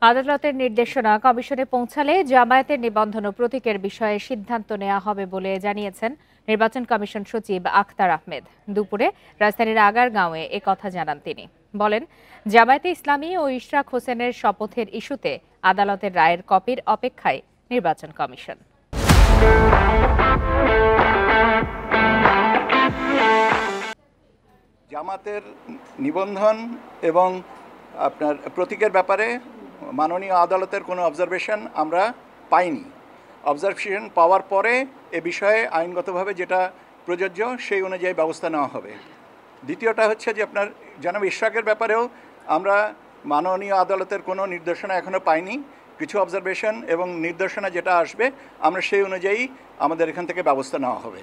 আদালতের নির্দেশনা কমিশনে পৌঁছালে জামায়াতের নিবন্ধন ও প্রতীকের বিষয়ে সিদ্ধান্ত নেওয়া হবে বলে জানিয়েছেন নির্বাচন কমিশন সচিব আখতার আহমেদ। দুপুরে রাজধানীর আগারগাঁওয়ে একথা জানান তিনি। বলেন, জামায়াতে ইসলামী ও ইশরাক হোসেনের শপথের ইস্যুতে আদালতের রায়ের কপির অপেক্ষায় নির্বাচন কমিশন। জামাতের নিবন্ধন এবং আপনার প্রতীকের ব্যাপারে মাননীয় আদালতের কোনো অবজারভেশন আমরা পাইনি। অবজারভেশন পাওয়ার পরে এ বিষয়ে আইনগতভাবে যেটা প্রযোজ্য সেই অনুযায়ী ব্যবস্থা নেওয়া হবে। দ্বিতীয়টা হচ্ছে যে আপনার জনাব ইশরাকের ব্যাপারেও আমরা মাননীয় আদালতের কোনো নির্দেশনা এখনও পাইনি। কিছু অবজারভেশন এবং নির্দেশনা যেটা আসবে আমরা সেই অনুযায়ী আমাদের এখান থেকে ব্যবস্থা নেওয়া হবে।